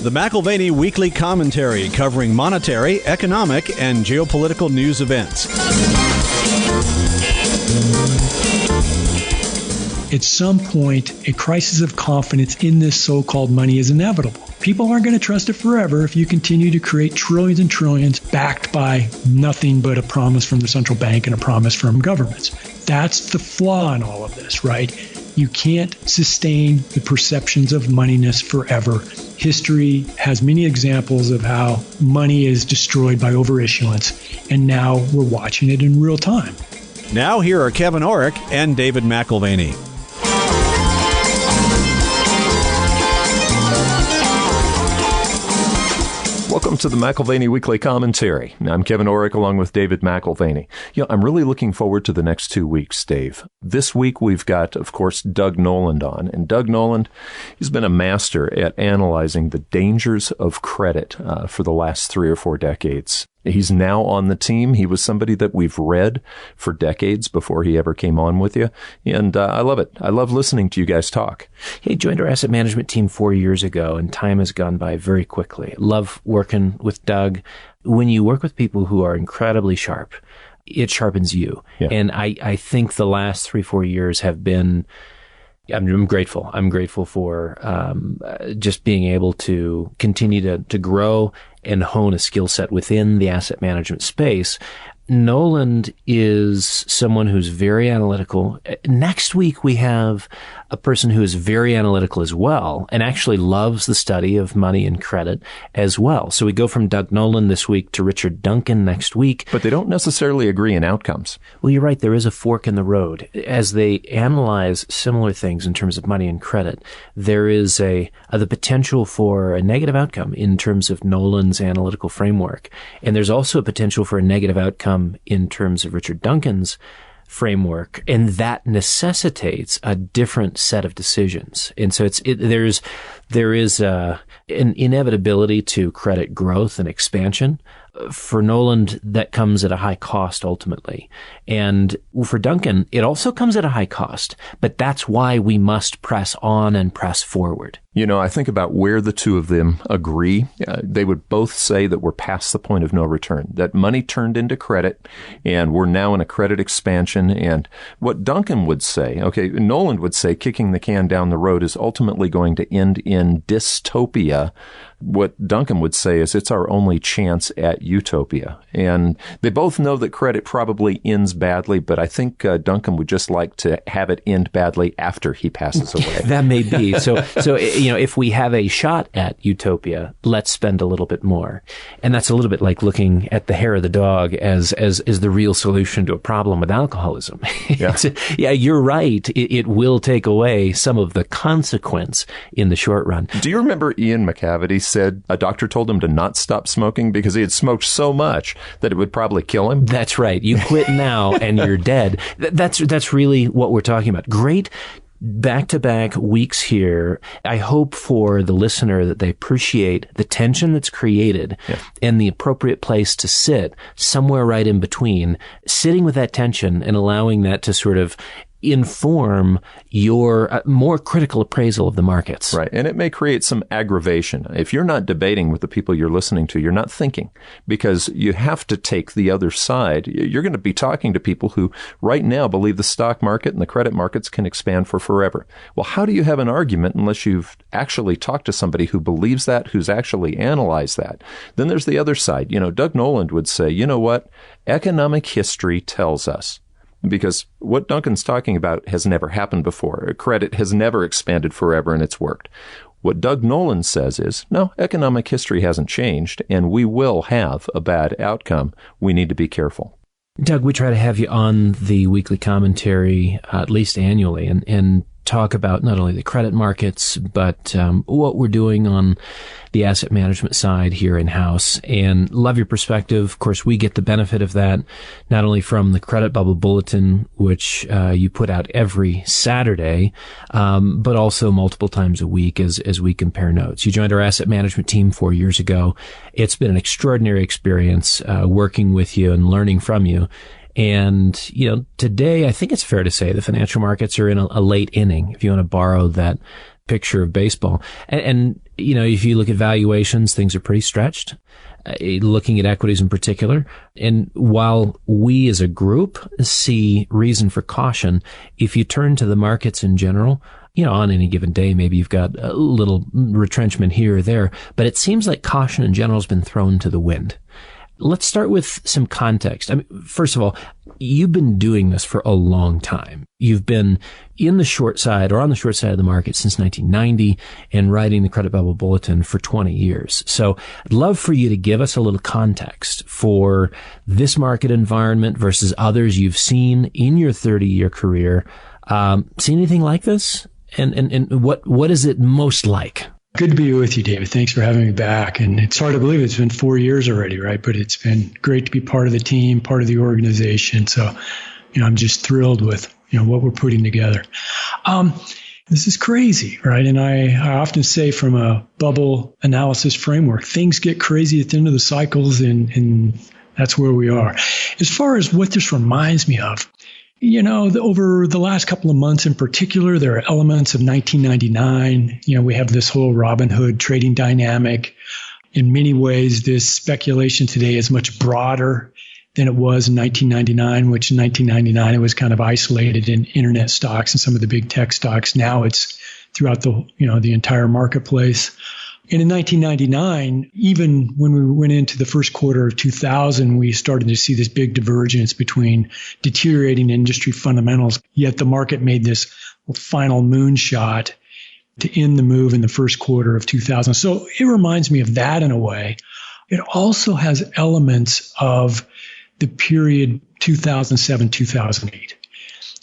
the McAlvany Weekly Commentary, covering monetary, economic, and geopolitical news events. At some point, a crisis of confidence in this so-called money is inevitable. People aren't going to trust it forever if you continue to create trillions and trillions backed by nothing but a promise from the central bank and a promise from governments. That's the flaw in all of this, right? You can't sustain the perceptions of moneyness forever. History has many examples of how money is destroyed by overissuance, and now we're watching it in real time. Now here are Kevin Orrick and David McAlvany. Welcome to the McAlvany Weekly Commentary. I'm Kevin Orrick along with David McAlvany. I'm really looking forward to the next 2 weeks, Dave. This week we've got, of course, Doug Noland on. And Doug Noland, he's been a master at analyzing the dangers of credit for the last 3 or 4 decades. He's now on the team. He was somebody that we've read for decades before he ever came on with you. And I love it. I love listening to you guys talk. He joined our asset management team 4 years ago, and time has gone by very quickly. Love working with Doug. When you work with people who are incredibly sharp, it sharpens you. Yeah. And I think the last 3-4 years have been... I'm grateful. I'm grateful for just being able to continue to grow and hone a skill set within the asset management space. Noland is someone who's very analytical. Next week, we have a person who is very analytical as well and actually loves the study of money and credit as well. So we go from Doug Noland this week to Richard Duncan next week. But they don't necessarily agree in outcomes. Well, you're right. There is a fork in the road. As they analyze similar things in terms of money and credit, there is the potential for a negative outcome in terms of Noland's analytical framework. And there's also a potential for a negative outcome in terms of Richard Duncan's framework, and that necessitates a different set of decisions. And so there is an inevitability to credit growth and expansion. For Noland, that comes at a high cost ultimately. And for Duncan, it also comes at a high cost, but that's why we must press on and press forward. I think about where the two of them agree. They would both say that we're past the point of no return, that money turned into credit, and we're now in a credit expansion. And what Duncan would say, Noland would say kicking the can down the road is ultimately going to end in dystopia. What Duncan would say is it's our only chance at utopia. And they both know that credit probably ends badly, but I think Duncan would just like to have it end badly after he passes away. That may be. So if we have a shot at utopia, let's spend a little bit more. And that's a little bit like looking at the hair of the dog as the real solution to a problem with alcoholism. Yeah, you're right. It will take away some of the consequence in the short run. Do you remember Ian McAlvany said a doctor told him to not stop smoking because he had smoked so much that it would probably kill him? That's right. You quit now and you're dead. That's really what we're talking about. Great back-to-back weeks here. I hope for the listener that they appreciate the tension that's created and the appropriate place to sit somewhere right in between, sitting with that tension and allowing that to sort of inform your more critical appraisal of the markets. Right. And it may create some aggravation. If you're not debating with the people you're listening to, you're not thinking, because you have to take the other side. You're going to be talking to people who right now believe the stock market and the credit markets can expand for forever. Well, how do you have an argument unless you've actually talked to somebody who believes that, who's actually analyzed that? Then there's the other side. Doug Noland would say, you know what? Economic history tells us, because what Duncan's talking about has never happened before. Credit has never expanded forever, and it's worked. What Doug Noland says is, no, economic history hasn't changed, and we will have a bad outcome. We need to be careful. Doug, we try to have you on the weekly commentary at least annually and talk about not only the credit markets, but what we're doing on the asset management side here in-house. And love your perspective. Of course, we get the benefit of that, not only from the Credit Bubble Bulletin, which you put out every Saturday, but also multiple times a week as we compare notes. You joined our asset management team 4 years ago. It's been an extraordinary experience working with you and learning from you. And, today I think it's fair to say the financial markets are in a late inning, if you want to borrow that picture of baseball. And if you look at valuations, things are pretty stretched. Looking at equities in particular. And while we as a group see reason for caution, if you turn to the markets in general, on any given day, maybe you've got a little retrenchment here or there, but it seems like caution in general has been thrown to the wind. Let's start with some context. First of all, you've been doing this for a long time. You've been in the short side or on the short side of the market since 1990 and writing the Credit Bubble Bulletin for 20 years. So I'd love for you to give us a little context for this market environment versus others you've seen in your 30-year career. Seen anything like this? And what is it most like? Good to be with you, David. Thanks for having me back. And it's hard to believe it's been 4 years already, right? But it's been great to be part of the team, part of the organization. So, I'm just thrilled with, what we're putting together. This is crazy, right? And I often say from a bubble analysis framework, things get crazy at the end of the cycles, and that's where we are. As far as what this reminds me of, over the last couple of months in particular, there are elements of 1999. We have this whole Robinhood trading dynamic. In many ways, this speculation today is much broader than it was in 1999, which in 1999, it was kind of isolated in internet stocks and some of the big tech stocks. Now it's throughout the entire marketplace. And in 1999, even when we went into the first quarter of 2000, we started to see this big divergence between deteriorating industry fundamentals. Yet the market made this final moonshot to end the move in the first quarter of 2000. So it reminds me of that in a way. It also has elements of the period 2007, 2008.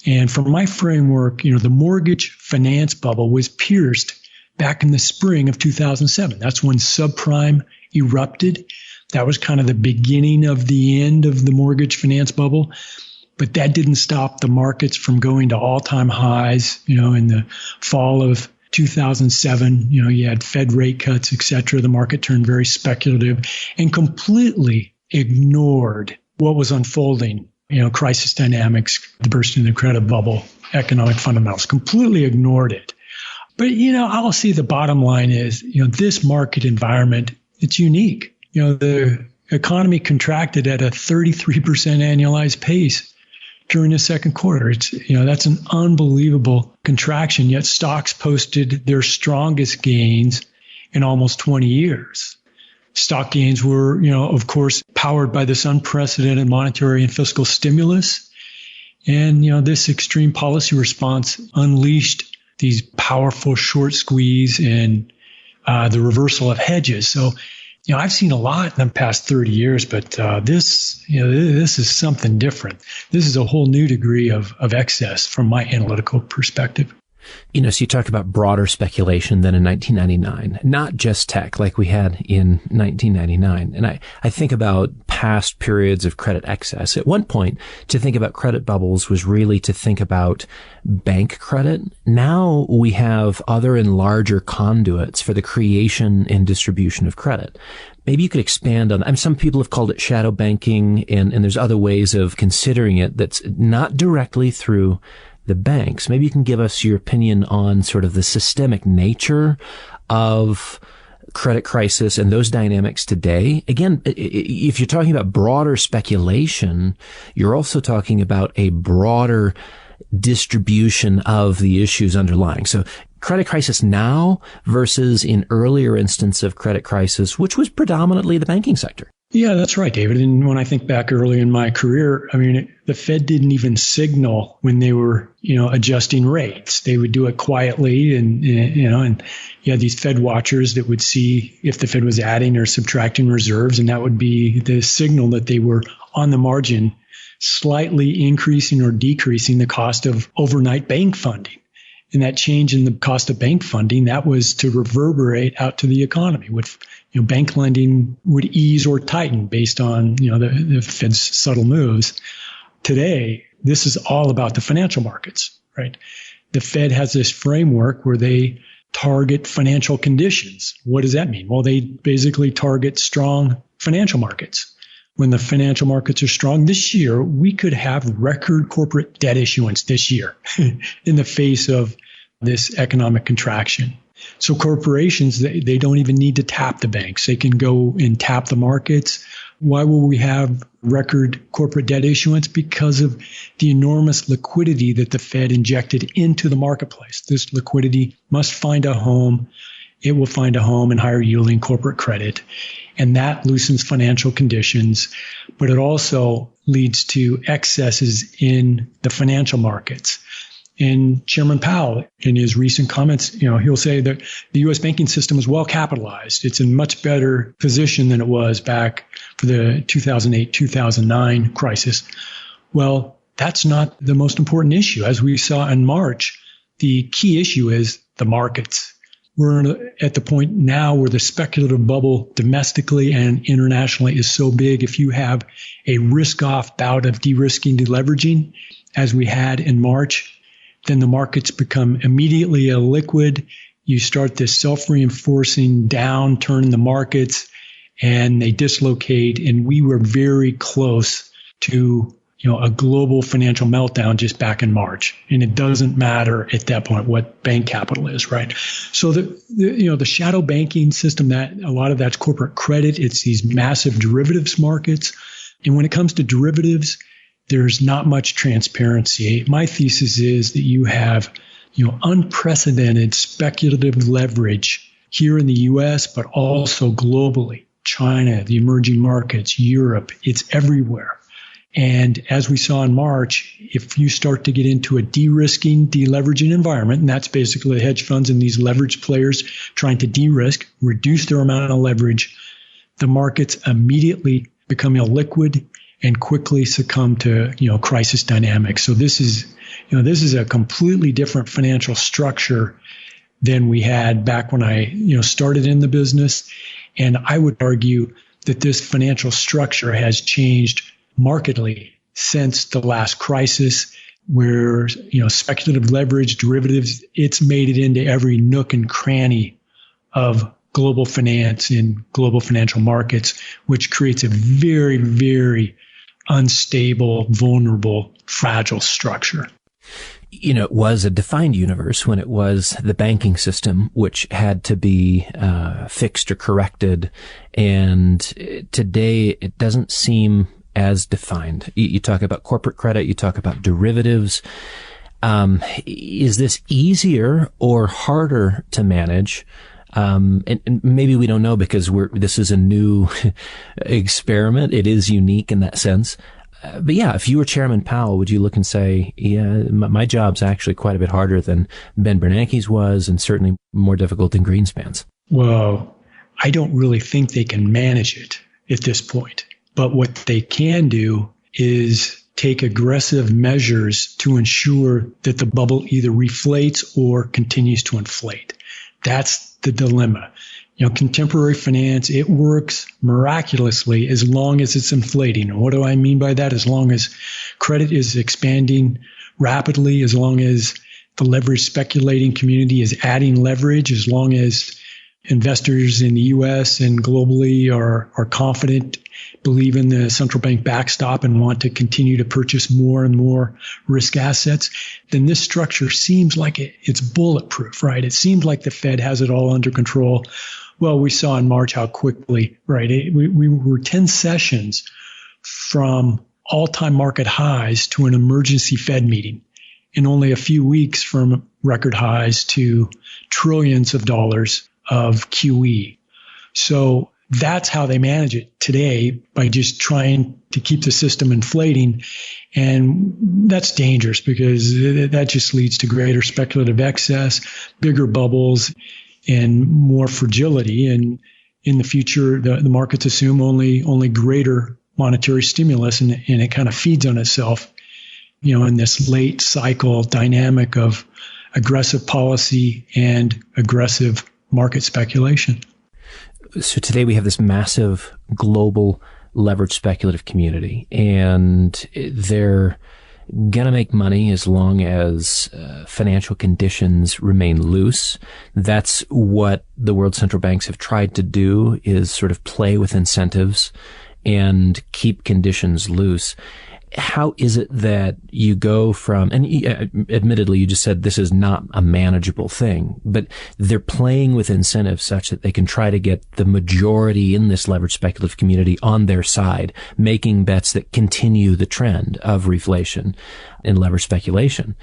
And from my framework, the mortgage finance bubble was pierced back in the spring of 2007. That's when subprime erupted. That was kind of the beginning of the end of the mortgage finance bubble. But that didn't stop the markets from going to all-time highs, in the fall of 2007. You had Fed rate cuts, et cetera. The market turned very speculative and completely ignored what was unfolding, crisis dynamics, the bursting of the credit bubble, economic fundamentals, completely ignored it. But, I'll see the bottom line is, this market environment, it's unique. The economy contracted at a 33% annualized pace during the second quarter. It's, that's an unbelievable contraction, yet stocks posted their strongest gains in almost 20 years. Stock gains were, of course, powered by this unprecedented monetary and fiscal stimulus. And, this extreme policy response unleashed these powerful short squeeze and the reversal of hedges. So, I've seen a lot in the past 30 years, but this is something different. This is a whole new degree of excess from my analytical perspective. So you talk about broader speculation than in 1999, not just tech like we had in 1999. And I think about past periods of credit excess. At one point, to think about credit bubbles was really to think about bank credit. Now we have other and larger conduits for the creation and distribution of credit. Maybe you could expand on that. Some people have called it shadow banking, and there's other ways of considering it that's not directly through the banks. Maybe you can give us your opinion on sort of the systemic nature of credit crisis and those dynamics today. Again, if you're talking about broader speculation, you're also talking about a broader distribution of the issues underlying. So credit crisis now versus in earlier instance of credit crisis, which was predominantly the banking sector. Yeah, that's right, David. And when I think back early in my career, the Fed didn't even signal when they were, adjusting rates. They would do it quietly, and you had these Fed watchers that would see if the Fed was adding or subtracting reserves, and that would be the signal that they were on the margin slightly increasing or decreasing the cost of overnight bank funding. And that change in the cost of bank funding, that was to reverberate out to the economy. Bank lending would ease or tighten based on, the Fed's subtle moves. Today, this is all about the financial markets, right? The Fed has this framework where they target financial conditions. What does that mean? Well, they basically target strong financial markets. When the financial markets are strong this year, we could have record corporate debt issuance this year in the face of this economic contraction. So corporations, they don't even need to tap the banks. They can go and tap the markets. Why will we have record corporate debt issuance? Because of the enormous liquidity that the Fed injected into the marketplace. This liquidity must find a home. It will find a home in higher yielding corporate credit. And that loosens financial conditions, but it also leads to excesses in the financial markets. And Chairman Powell, in his recent comments, he'll say that the U.S. banking system is well capitalized. It's in much better position than it was back for the 2008-2009 crisis. Well, that's not the most important issue. As we saw in March, the key issue is the markets. We're at the point now where the speculative bubble domestically and internationally is so big. If you have a risk-off bout of de-risking, deleveraging, as we had in March, then the markets become immediately illiquid. You start this self-reinforcing downturn in the markets, and they dislocate. And we were very close to, a global financial meltdown just back in March. And it doesn't matter at that point what bank capital is, right? So the shadow banking system, that a lot of that's corporate credit. It's these massive derivatives markets. And when it comes to derivatives, there's not much transparency. My thesis is that you have, unprecedented speculative leverage here in the U.S., but also globally. China, the emerging markets, Europe, it's everywhere. And as we saw in March, if you start to get into a de-risking, deleveraging environment, and that's basically the hedge funds and these leveraged players trying to de-risk, reduce their amount of leverage, the markets immediately become illiquid and quickly succumb to, crisis dynamics. So this is a completely different financial structure than we had back when I, started in the business. And I would argue that this financial structure has changed markedly since the last crisis, where, speculative leverage, derivatives, it's made it into every nook and cranny of global finance and global financial markets, which creates a very, very unstable, vulnerable, fragile structure. It was a defined universe when it was the banking system, which had to be fixed or corrected. And today it doesn't seem as defined. You talk about corporate credit, you talk about derivatives. Is this easier or harder to manage? And maybe we don't know because this is a new experiment. It is unique in that sense. But yeah, if you were Chairman Powell, would you look and say, yeah, my job's actually quite a bit harder than Ben Bernanke's was, and certainly more difficult than Greenspan's? Well, I don't really think they can manage it at this point. But what they can do is take aggressive measures to ensure that the bubble either reflates or continues to inflate. That's the dilemma. Contemporary finance, it works miraculously as long as it's inflating. And what do I mean by that? As long as credit is expanding rapidly, as long as the leverage speculating community is adding leverage, as long as investors in the U.S. and globally are confident, believe in the central bank backstop and want to continue to purchase more and more risk assets, then this structure seems like it's bulletproof, right? It seems like the Fed has it all under control. Well, we saw in March how quickly, right? We were 10 sessions from all-time market highs to an emergency Fed meeting, in only a few weeks from record highs to trillions of dollars of QE. So that's how they manage it today, by just trying to keep the system inflating. And that's dangerous because that just leads to greater speculative excess, bigger bubbles, and more fragility. And in the future, the markets assume only greater monetary stimulus, and it kind of feeds on itself, in this late cycle dynamic of aggressive policy and aggressive market speculation. So today we have this massive global leveraged speculative community, and they're going to make money as long as financial conditions remain loose. That's what the world central banks have tried to do, is sort of play with incentives and keep conditions loose. How is it that you go from, and admittedly, you just said this is not a manageable thing, but they're playing with incentives such that they can try to get the majority in this leveraged speculative community on their side, making bets that continue the trend of reflation in leveraged speculation.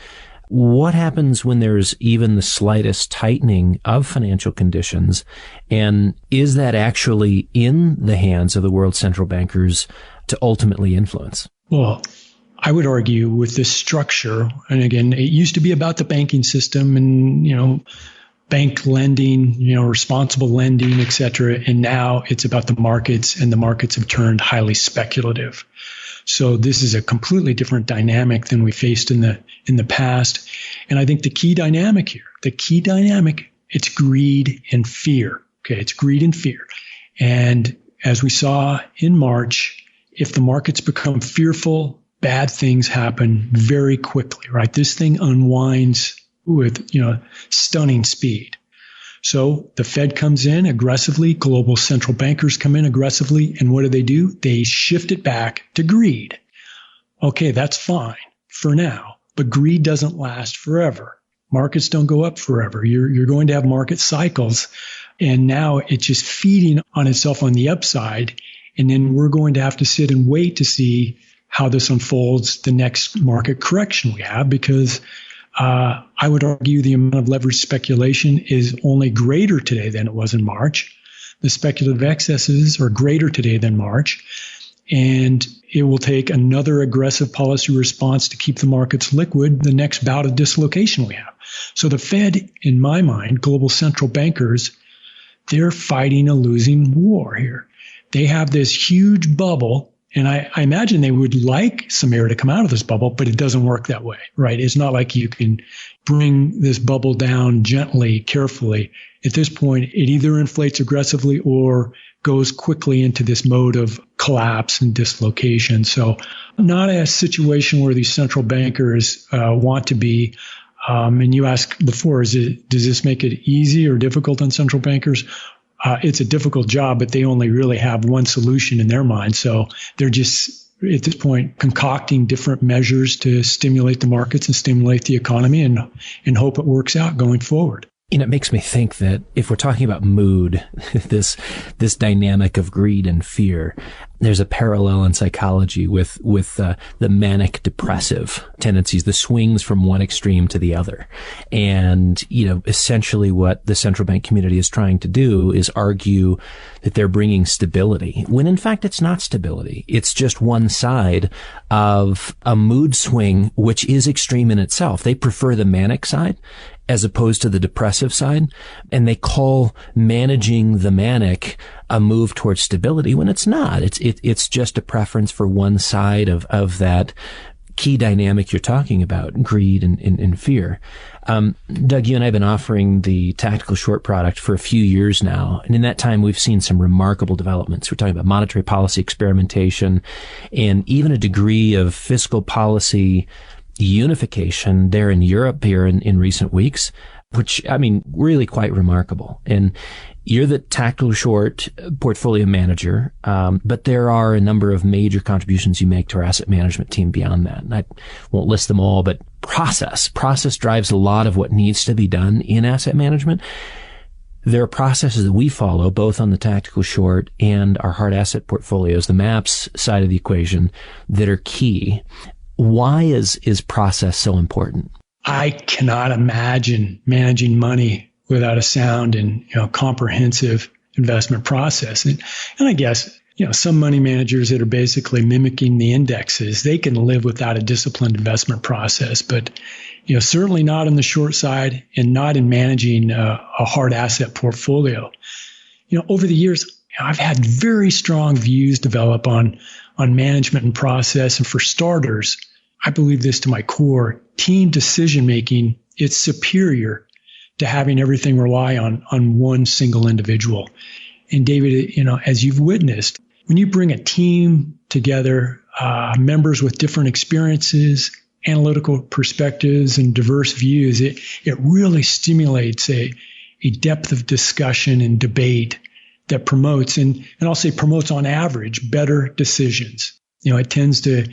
What happens when there's even the slightest tightening of financial conditions? And is that actually in the hands of the world's central bankers to ultimately influence? Well, I would argue with this structure, and again, it used to be about the banking system and, bank lending, responsible lending, et cetera. And now it's about the markets, and the markets have turned highly speculative. So this is a completely different dynamic than we faced in the past. And I think the key dynamic, it's greed and fear. Okay, it's greed and fear. And as we saw in March, if the markets become fearful, bad things happen very quickly, right? This thing unwinds with, stunning speed. So the Fed comes in aggressively, global central bankers come in aggressively, and what do? They shift it back to greed. Okay, that's fine for now, but greed doesn't last forever. Markets don't go up forever. You're going to have market cycles, and now it's just feeding on itself on the upside, and then we're going to have to sit and wait to see how this unfolds the next market correction we have, because I would argue the amount of leveraged speculation is only greater today than it was in March. The speculative excesses are greater today than March. And it will take another aggressive policy response to keep the markets liquid the next bout of dislocation we have. So the Fed, in my mind, global central bankers, they're fighting a losing war here. They have this huge bubble. And I imagine they would like some air to come out of this bubble, but it doesn't work that way, right? It's not like you can bring this bubble down gently, carefully. At this point, it either inflates aggressively or goes quickly into this mode of collapse and dislocation. So not a situation where these central bankers want to be. And you asked before, does this make it easy or difficult on central bankers? It's a difficult job, but they only really have one solution in their mind. So they're just, at this point, concocting different measures to stimulate the markets and stimulate the economy and hope it works out going forward. It makes me think that if we're talking about mood, this dynamic of greed and fear, there's a parallel in psychology with the manic depressive tendencies, the swings from one extreme to the other. And, essentially what the central bank community is trying to do is argue that they're bringing stability, when in fact it's not stability. It's just one side of a mood swing, which is extreme in itself. They prefer the manic side as opposed to the depressive side. And they call managing the manic a move towards stability when it's not. It's just a preference for one side of that key dynamic you're talking about, greed and fear. Doug, you and I have been offering the tactical short product for a few years now. And in that time, we've seen some remarkable developments. We're talking about monetary policy experimentation and even a degree of fiscal policy unification there in Europe here in recent weeks, which, really quite remarkable. And you're the tactical short portfolio manager, but there are a number of major contributions you make to our asset management team beyond that. And I won't list them all, but process drives a lot of what needs to be done in asset management. There are processes that we follow both on the tactical short and our hard asset portfolios, the MAPS side of the equation, that are key. Why is process so important? I cannot imagine managing money without a sound and comprehensive investment process. And I guess some money managers that are basically mimicking the indexes, they can live without a disciplined investment process, but certainly not on the short side and not in managing a hard asset portfolio. Over the years, I've had very strong views develop on management and process. And for starters, I believe this to my core, team decision-making, it's superior to having everything rely on one single individual. And David, as you've witnessed, when you bring a team together, members with different experiences, analytical perspectives, and diverse views, it really stimulates a depth of discussion and debate that promotes, and I'll say promotes on average, better decisions. It tends to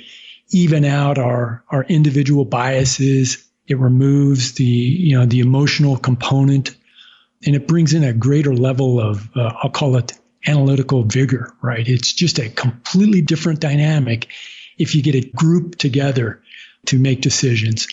even out our individual biases. It removes the emotional component, and it brings in a greater level of, I'll call it analytical vigor, right? It's just a completely different dynamic if you get a group together to make decisions.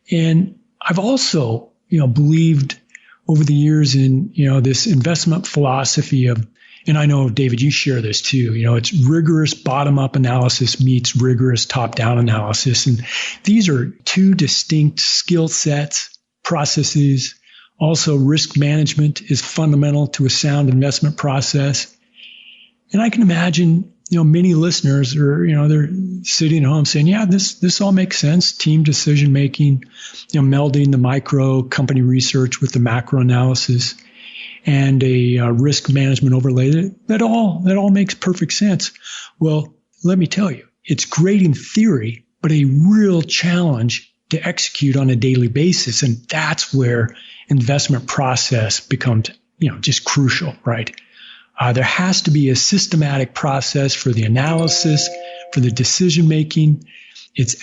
And I've also, believed over the years in, this investment philosophy of, and I know, David, you share this too, it's rigorous bottom-up analysis meets rigorous top-down analysis. And these are two distinct skill sets, processes. Also, risk management is fundamental to a sound investment process. And I can imagine, many listeners are, they're sitting at home saying, yeah, this all makes sense. Team decision making, melding the micro company research with the macro analysis and a risk management overlay. That all makes perfect sense. Well, let me tell you, it's great in theory, but a real challenge to execute on a daily basis. And that's where investment process becomes, just crucial, right? There has to be a systematic process for the analysis, for the decision making. It's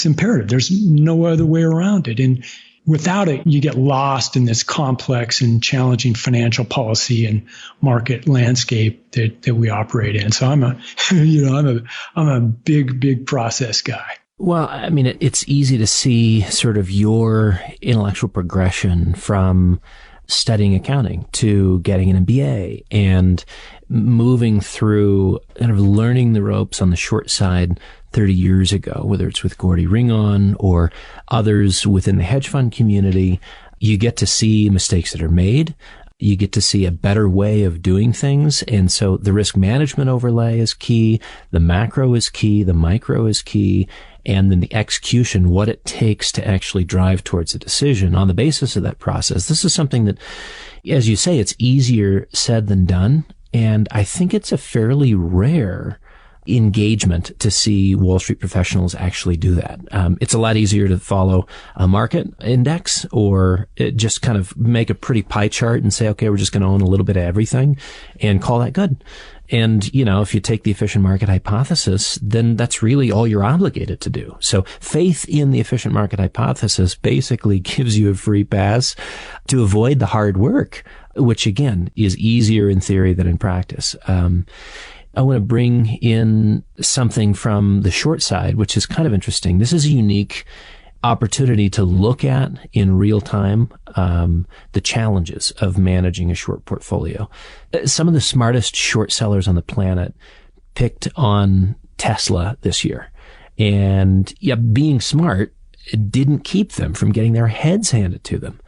imperative. There's no other way around it. And without it, you get lost in this complex and challenging financial policy and market landscape that we operate in. So I'm a big process guy. Well, I mean, it's easy to see sort of your intellectual progression from studying accounting to getting an MBA and moving through kind of learning the ropes on the short side 30 years ago, whether it's with Gordy Ringon or others within the hedge fund community. You get to see mistakes that are made. You get to see a better way of doing things. And so the risk management overlay is key. The macro is key. The micro is key. And then the execution, what it takes to actually drive towards a decision on the basis of that process. This is something that, as you say, it's easier said than done. And I think it's a fairly rare engagement to see Wall Street professionals actually do that. It's a lot easier to follow a market index or just kind of make a pretty pie chart and say, okay, we're just going to own a little bit of everything and call that good. And, if you take the efficient market hypothesis, then that's really all you're obligated to do. So faith in the efficient market hypothesis basically gives you a free pass to avoid the hard work, which again is easier in theory than in practice. I want to bring in something from the short side, which is kind of interesting. This is a unique opportunity to look at in real time the challenges of managing a short portfolio. Some of the smartest short sellers on the planet picked on Tesla this year. And being smart didn't keep them from getting their heads handed to them.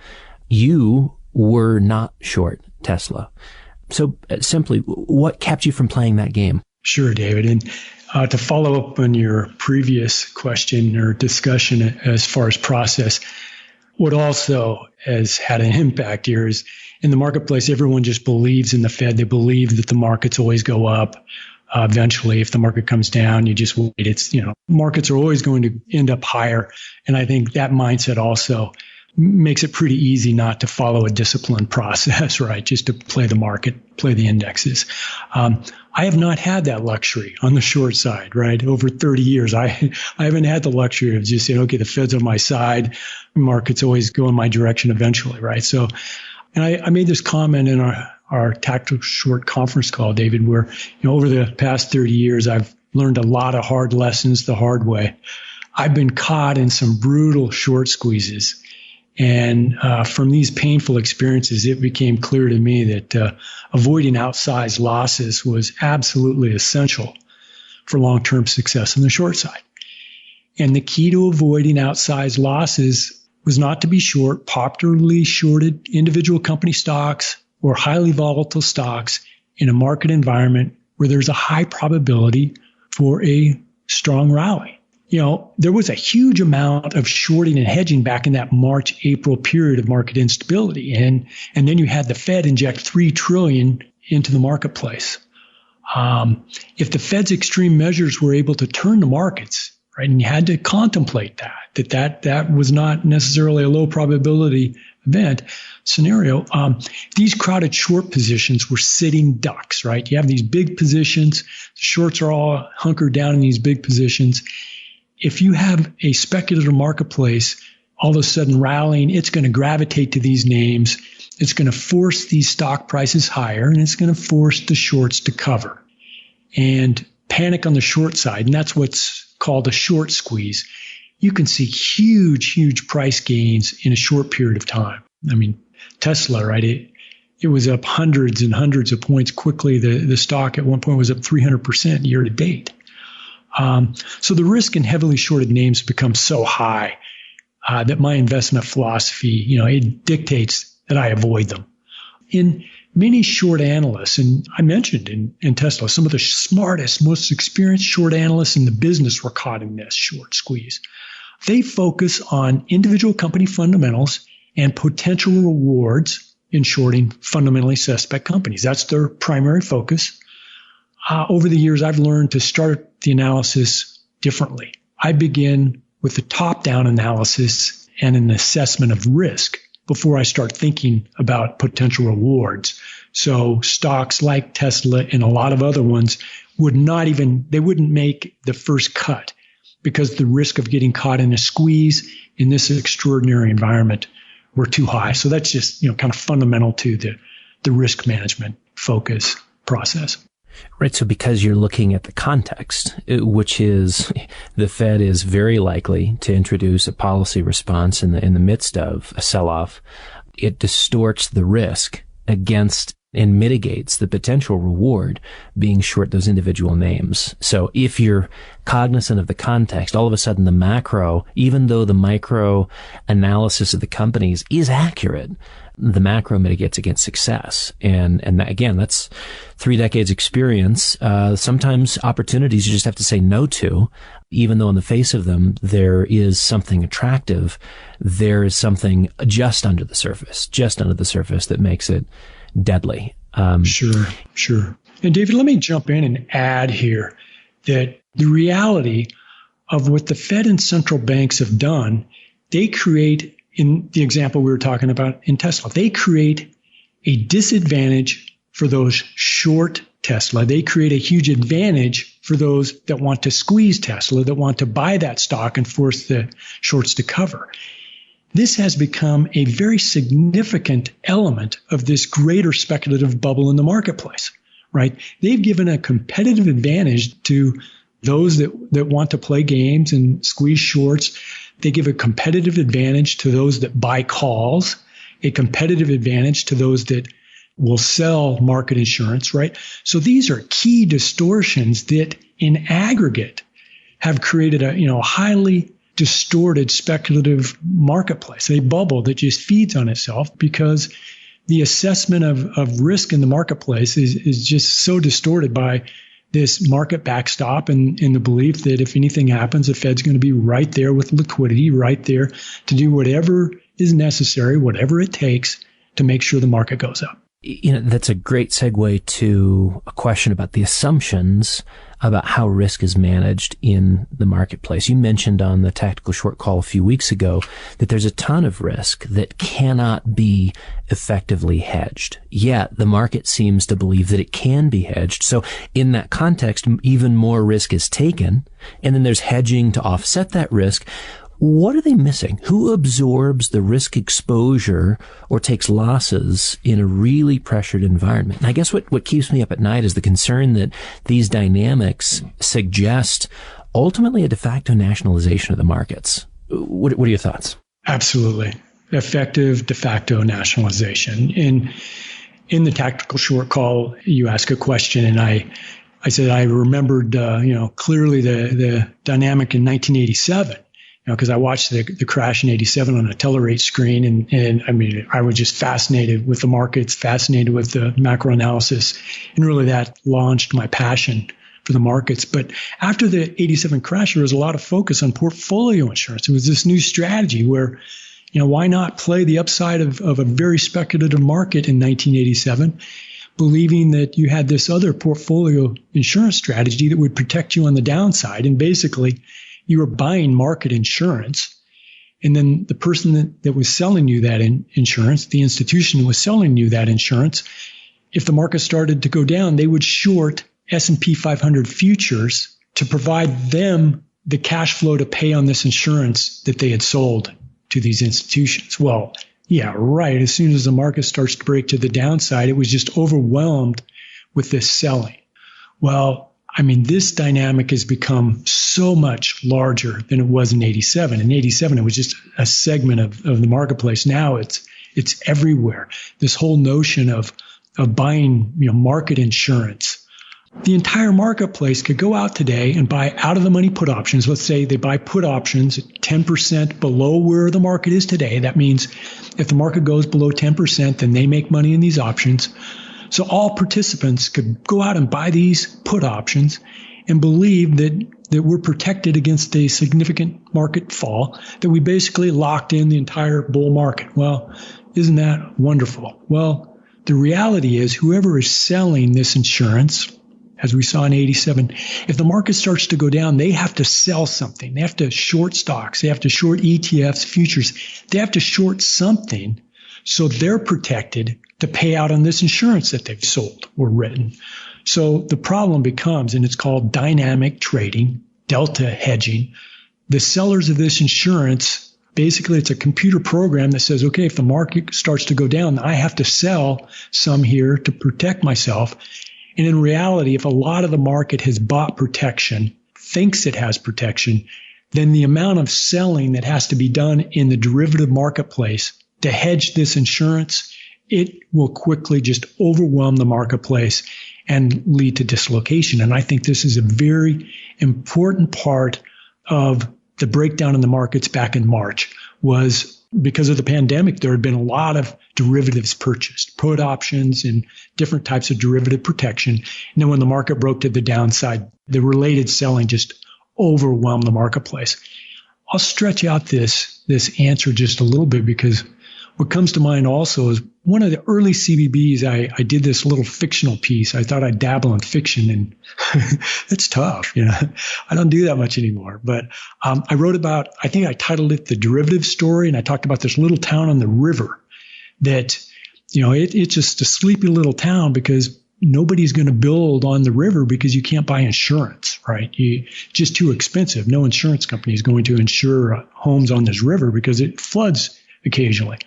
You were not short Tesla. So simply, what kept you from playing that game? Sure, David. And to follow up on your previous question or discussion as far as process, what also has had an impact here is in the marketplace, everyone just believes in the Fed. They believe that the markets always go up. Eventually, if the market comes down, you just wait. Markets are always going to end up higher. And I think that mindset also makes it pretty easy not to follow a disciplined process, right? Just to play the market, play the indexes. I have not had that luxury on the short side, right? Over 30 years, I haven't had the luxury of just saying, okay, the Fed's on my side, markets always go in my direction eventually, right? So, and I made this comment in our tactical short conference call, David, where, over the past 30 years, I've learned a lot of hard lessons the hard way. I've been caught in some brutal short squeezes. And from these painful experiences, it became clear to me that avoiding outsized losses was absolutely essential for long-term success on the short side. And the key to avoiding outsized losses was not to be short popularly shorted individual company stocks or highly volatile stocks in a market environment where there's a high probability for a strong rally. There was a huge amount of shorting and hedging back in that March-April period of market instability. And then you had the Fed inject $3 trillion into the marketplace. If the Fed's extreme measures were able to turn the markets, right, and you had to contemplate that was not necessarily a low probability event scenario, these crowded short positions were sitting ducks, right? You have these big positions. The shorts are all hunkered down in these big positions. If you have a speculative marketplace all of a sudden rallying, it's going to gravitate to these names. It's going to force these stock prices higher, and it's going to force the shorts to cover and panic on the short side. And that's what's called a short squeeze. You can see huge price gains in a short period of time. I mean, Tesla, right? It was up hundreds and hundreds of points quickly. The stock at one point was up 300% year to date. So the risk in heavily shorted names becomes so high that my investment philosophy, it dictates that I avoid them. In many short analysts, and I mentioned in Tesla, some of the smartest, most experienced short analysts in the business were caught in this short squeeze. They focus on individual company fundamentals and potential rewards in shorting fundamentally suspect companies. That's their primary focus. Over the years, I've learned to start the analysis differently. I begin with the top-down analysis and an assessment of risk before I start thinking about potential rewards. So stocks like Tesla and a lot of other ones they wouldn't make the first cut because the risk of getting caught in a squeeze in this extraordinary environment were too high. So that's just, kind of fundamental to the risk management focus process. Right. So because you're looking at the context, which is the Fed is very likely to introduce a policy response in the midst of a sell-off, it distorts the risk against and mitigates the potential reward being short those individual names. So if you're cognizant of the context, all of a sudden the macro, even though the micro analysis of the companies is accurate, the macro mitigates against success. And that, again, that's 3 decades experience. Sometimes opportunities you just have to say no to, even though on the face of them, there is something attractive. There is something just under the surface that makes it deadly. Sure. And David, let me jump in and add here that the reality of what the Fed and central banks have done, they create, in the example we were talking about in Tesla, they create a disadvantage for those short Tesla. They create a huge advantage for those that want to squeeze Tesla, that want to buy that stock and force the shorts to cover. This has become a very significant element of this greater speculative bubble in the marketplace, right? They've given a competitive advantage to those that want to play games and squeeze shorts. They give a competitive advantage to those that buy calls, a competitive advantage to those that will sell market insurance, right? So these are key distortions that in aggregate have created a highly distorted speculative marketplace, a bubble that just feeds on itself because the assessment of risk in the marketplace is just so distorted by this market backstop and the belief that if anything happens, the Fed's going to be right there with liquidity, right there to do whatever is necessary, whatever it takes to make sure the market goes up. That's a great segue to a question about the assumptions about how risk is managed in the marketplace. You mentioned on the Tactical Short Call a few weeks ago that there's a ton of risk that cannot be effectively hedged. Yet the market seems to believe that it can be hedged. So in that context, even more risk is taken, and then there's hedging to offset that risk. What are they missing? Who absorbs the risk exposure or takes losses in a really pressured environment? And I guess what keeps me up at night is the concern that these dynamics suggest ultimately a de facto nationalization of the markets. What are your thoughts? Absolutely. Effective de facto nationalization. In the Tactical Short Call, you ask a question, and I said I remembered clearly the dynamic in 1987. Because I watched the crash in 87 on a Telerate screen, and I mean, I was just fascinated with the markets, fascinated with the macro analysis, and really that launched my passion for the markets. But after the 87 crash, there was a lot of focus on portfolio insurance. It was this new strategy where, why not play the upside of a very speculative market in 1987, believing that you had this other portfolio insurance strategy that would protect you on the downside, and basically you were buying market insurance And then the person that was selling you that insurance, the institution that was selling you that insurance, if the market started to go down, they would short S&P 500 futures to provide them the cash flow to pay on this insurance that they had sold to these institutions. Well, yeah, right. As soon as the market starts to break to the downside, it was just overwhelmed with this selling. Well, I mean, this dynamic has become so much larger than it was in 87. In 87, it was just a segment of the marketplace. Now it's everywhere. This whole notion of buying, market insurance. The entire marketplace could go out today and buy out of the money put options. Let's say they buy put options at 10% below where the market is today. That means if the market goes below 10%, then they make money in these options. So all participants could go out and buy these put options and believe that we're protected against a significant market fall, that we basically locked in the entire bull market. Well, isn't that wonderful? Well, the reality is whoever is selling this insurance, as we saw in 87, if the market starts to go down, they have to sell something. They have to short stocks. They have to short ETFs, futures. They have to short something so they're protected to pay out on this insurance that they've sold or written. So the problem becomes, and it's called dynamic trading, delta hedging. The sellers of this insurance, basically it's a computer program that says, okay, if the market starts to go down, I have to sell some here to protect myself. And in reality, if a lot of the market has bought protection, thinks it has protection, then the amount of selling that has to be done in the derivative marketplace to hedge this insurance, it will quickly just overwhelm the marketplace and lead to dislocation. And I think this is a very important part of the breakdown in the markets back in March. Was because of the pandemic, there had been a lot of derivatives purchased, put options and different types of derivative protection. And then when the market broke to the downside, the related selling just overwhelmed the marketplace. I'll stretch out this answer just a little bit because what comes to mind also is one of the early CBBs, I did this little fictional piece. I thought I'd dabble in fiction, and it's tough. I don't do that much anymore. But I wrote about, I think I titled it The Derivative Story, and I talked about this little town on the river that, it's just a sleepy little town because nobody's going to build on the river because you can't buy insurance, right? Just too expensive. No insurance company is going to insure homes on this river because it floods occasionally.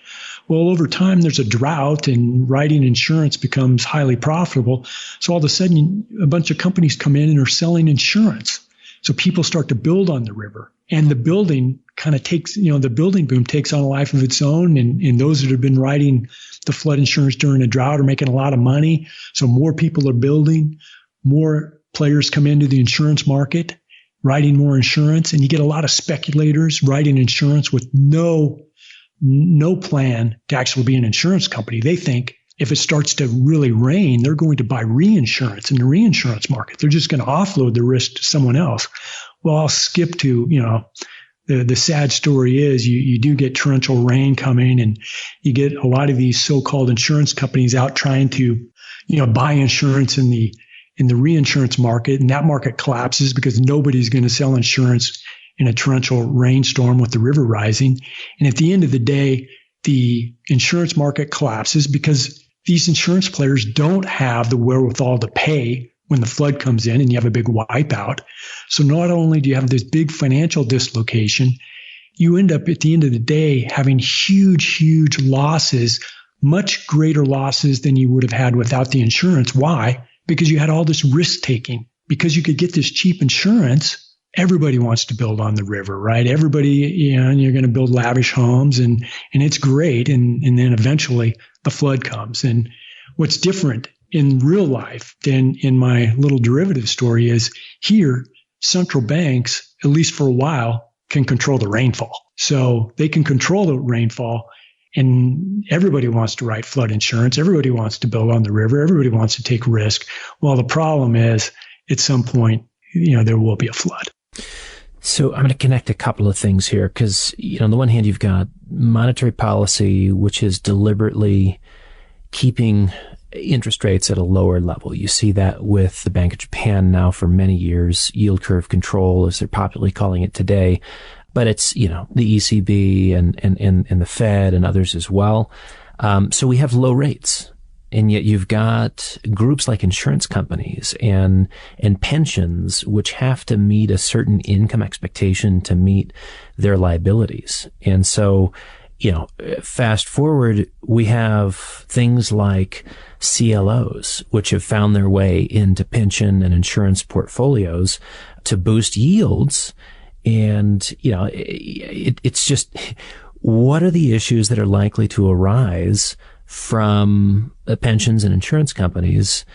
Well, over time, there's a drought and writing insurance becomes highly profitable. So all of a sudden, a bunch of companies come in and are selling insurance. So people start to build on the river. And the building kind of takes, the building boom takes on a life of its own. And those that have been writing the flood insurance during a drought are making a lot of money. So more people are building, more players come into the insurance market, writing more insurance. And you get a lot of speculators writing insurance with no plan to actually be an insurance company. They think if it starts to really rain, they're going to buy reinsurance in the reinsurance market. They're just going to offload the risk to someone else. Well, I'll skip to, the sad story is you do get torrential rain coming, and you get a lot of these so-called insurance companies out trying to, buy insurance in the reinsurance market, and that market collapses because nobody's going to sell insurance in a torrential rainstorm with the river rising. And at the end of the day, the insurance market collapses because these insurance players don't have the wherewithal to pay when the flood comes in and you have a big wipeout. So not only do you have this big financial dislocation, you end up at the end of the day having huge losses, much greater losses than you would have had without the insurance. Why? Because you had all this risk taking. Because you could get this cheap insurance, everybody wants to build on the river, right? Everybody, and you're going to build lavish homes and it's great. And then eventually the flood comes. And what's different in real life than in my little derivative story is here, central banks, at least for a while, can control the rainfall. So they can control the rainfall, and everybody wants to write flood insurance. Everybody wants to build on the river. Everybody wants to take risk. Well, the problem is at some point, there will be a flood. So I'm going to connect a couple of things here because, on the one hand, you've got monetary policy, which is deliberately keeping interest rates at a lower level. You see that with the Bank of Japan now for many years, yield curve control, as they're popularly calling it today. but it's, the ECB and the Fed and others as well. So we have low rates. And yet you've got groups like insurance companies and pensions, which have to meet a certain income expectation to meet their liabilities. And so, fast forward, we have things like CLOs, which have found their way into pension and insurance portfolios to boost yields. And, it's just, what are the issues that are likely to arise from the pensions and insurance companies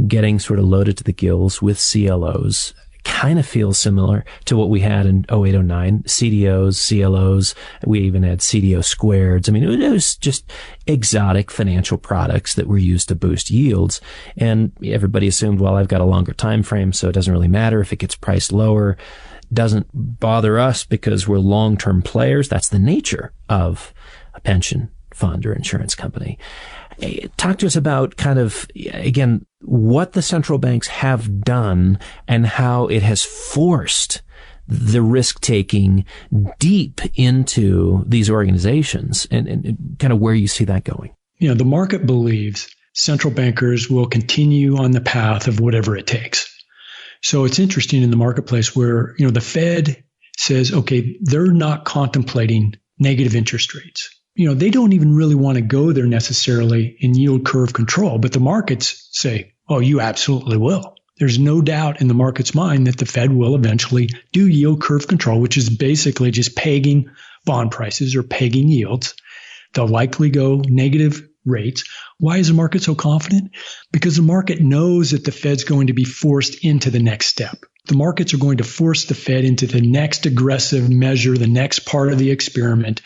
getting sort of loaded to the gills with CLOs? Kind of feels similar to what we had in 0809, CDOs, CLOs. We even had CDO squareds. I mean, it was just exotic financial products that were used to boost yields. And everybody assumed, well, I've got a longer time frame, so it doesn't really matter if it gets priced lower. Doesn't bother us because we're long-term players. That's the nature of a pension fund or insurance company. Talk to us about kind of, again, what the central banks have done and how it has forced the risk-taking deep into these organizations and kind of where you see that going. The market believes central bankers will continue on the path of whatever it takes. So it's interesting in the marketplace where, the Fed says, okay, they're not contemplating negative interest rates. They don't even really want to go there necessarily in yield curve control, but the markets say, oh, you absolutely will. There's no doubt in the market's mind that the Fed will eventually do yield curve control, which is basically just pegging bond prices or pegging yields. They'll likely go negative rates. Why is the market so confident? Because the market knows that the Fed's going to be forced into the next step. The markets are going to force the Fed into the next aggressive measure, the next part of the experiment,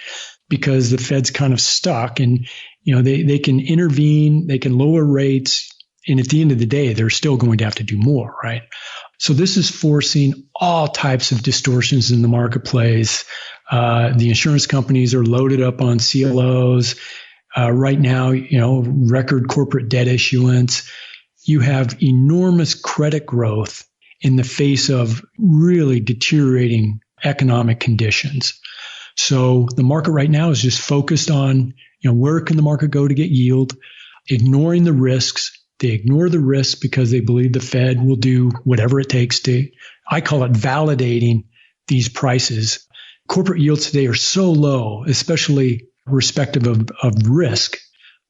because the Fed's kind of stuck and, they can intervene, they can lower rates. And at the end of the day, they're still going to have to do more, right? So this is forcing all types of distortions in the marketplace. The insurance companies are loaded up on CLOs. Right now, record corporate debt issuance. You have enormous credit growth in the face of really deteriorating economic conditions. So the market right now is just focused on, where can the market go to get yield, ignoring the risks. They ignore the risks because they believe the Fed will do whatever it takes to, I call it validating these prices. Corporate yields today are so low, especially respective of risk,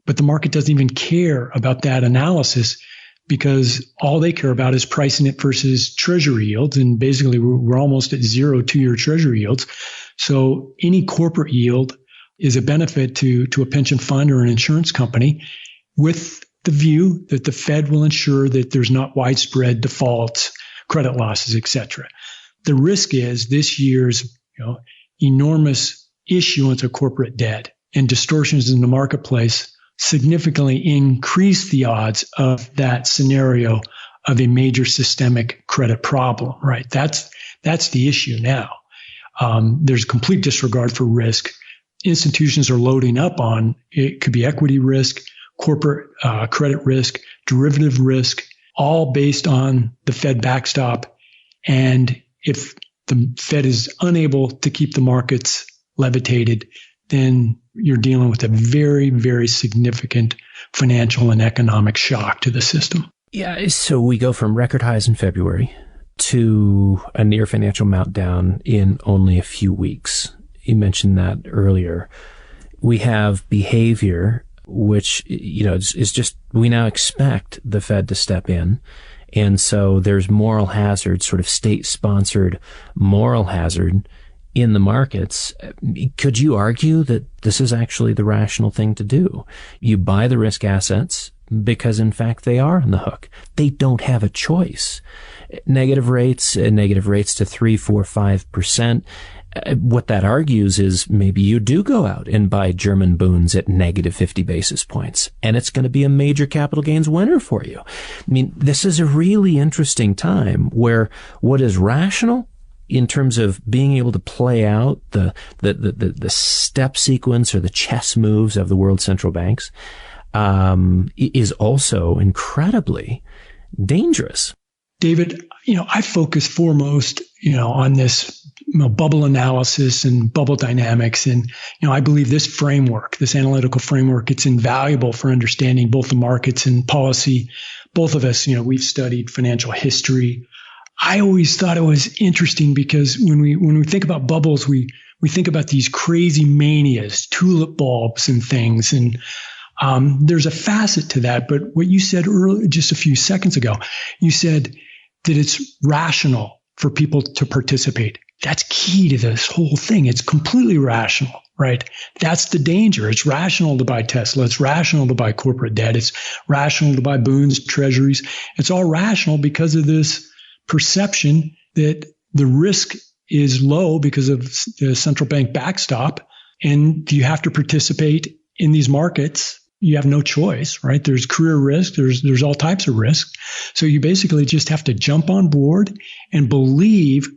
but the market doesn't even care about that analysis because all they care about is pricing it versus treasury yields. And basically we're almost at 0 2-year treasury yields. So any corporate yield is a benefit to a pension fund or an insurance company with the view that the Fed will ensure that there's not widespread defaults, credit losses, etc. The risk is this year's enormous issuance of corporate debt and distortions in the marketplace significantly increase the odds of that scenario of a major systemic credit problem, right? That's the issue now. There's complete disregard for risk. Institutions are loading up on, it could be equity risk, corporate credit risk, derivative risk, all based on the Fed backstop. And if the Fed is unable to keep the markets levitated, then you're dealing with a very, very significant financial and economic shock to the system. Yeah, so we go from record highs in February to a near financial meltdown in only a few weeks. You mentioned that earlier. We have behavior, which, is just, we now expect the Fed to step in. And so there's moral hazard, sort of state-sponsored moral hazard in the markets. Could you argue that this is actually the rational thing to do? You buy the risk assets because, in fact, they are on the hook. They don't have a choice. Negative rates to 3, 4, 5%. What that argues is maybe you do go out and buy German bunds at negative 50 basis points, and it's going to be a major capital gains winner for you. I mean, this is a really interesting time where what is rational in terms of being able to play out the step sequence or the chess moves of the world central banks is also incredibly dangerous. David, I focus foremost, on this bubble analysis and bubble dynamics. And, I believe this framework, this analytical framework, it's invaluable for understanding both the markets and policy. Both of us, we've studied financial history. I always thought it was interesting because when we think about bubbles, we think about these crazy manias, tulip bulbs and things. And there's a facet to that. But what you said earlier, just a few seconds ago, you said that it's rational for people to participate. That's key to this whole thing. It's completely rational, right? That's the danger. It's rational to buy Tesla. It's rational to buy corporate debt. It's rational to buy bonds, treasuries. It's all rational because of this perception that the risk is low because of the central bank backstop, and you have to participate in these markets. You have no choice, right? There's career risk. There's all types of risk. So you basically just have to jump on board and believe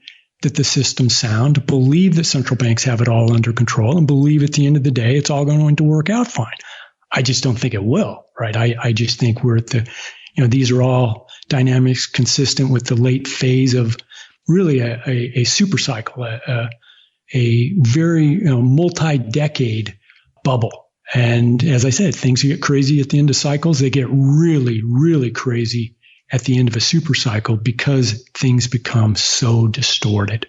that the system's sound, believe that central banks have it all under control, and believe at the end of the day, it's all going to work out fine. I just don't think it will, right? I just think we're at these are all dynamics consistent with the late phase of really a super cycle, a very multi-decade bubble. And as I said, things get crazy at the end of cycles. They get really, really crazy at the end of a super cycle because things become so distorted.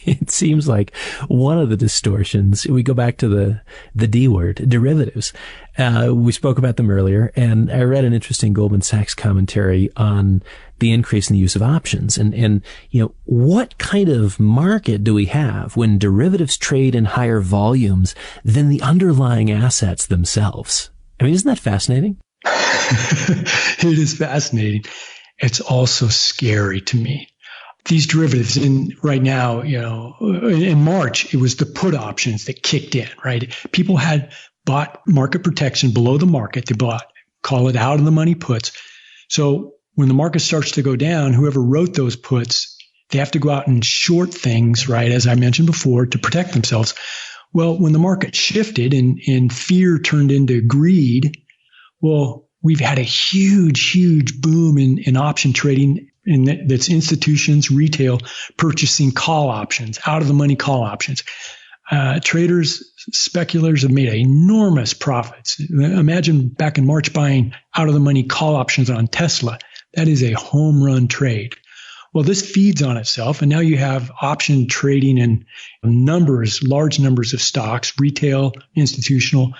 It seems like one of the distortions, we go back to the D word, derivatives. We spoke about them earlier, and I read an interesting Goldman Sachs commentary on the increase in the use of options. And what kind of market do we have when derivatives trade in higher volumes than the underlying assets themselves? I mean, isn't that fascinating? It is fascinating. It's also scary to me. These derivatives, right now, in March, it was the put options that kicked in, right? People had bought market protection below the market. They call it out of the money puts. So when the market starts to go down, whoever wrote those puts, they have to go out and short things, right? As I mentioned before, to protect themselves. Well, when the market shifted and fear turned into greed, well, we've had a huge boom in option trading. And that's institutions, retail, purchasing call options, out of the money call options. Traders, speculators have made enormous profits. Imagine back in March buying out of the money call options on Tesla. That is a home run trade. Well, this feeds on itself, and now you have option trading in large numbers of stocks, retail, institutional.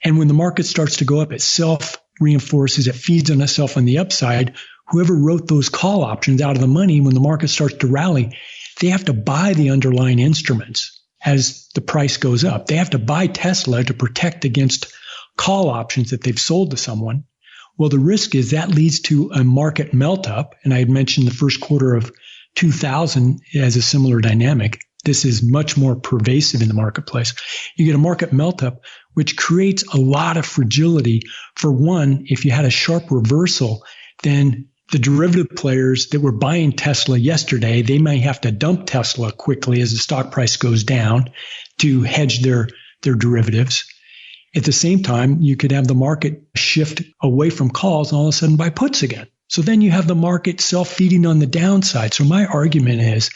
And when the market starts to go up, it self-reinforces, it feeds on itself on the upside. Whoever wrote those call options out of the money, when the market starts to rally, they have to buy the underlying instruments as the price goes up. They have to buy Tesla to protect against call options that they've sold to someone. Well, the risk is that leads to a market melt up. And I had mentioned the first quarter of 2000 as a similar dynamic. This is much more pervasive in the marketplace. You get a market melt up, which creates a lot of fragility. For one, if you had a sharp reversal, then the derivative players that were buying Tesla yesterday, they may have to dump Tesla quickly as the stock price goes down to hedge their derivatives. At the same time, you could have the market shift away from calls and all of a sudden buy puts again. So then you have the market self-feeding on the downside. So my argument is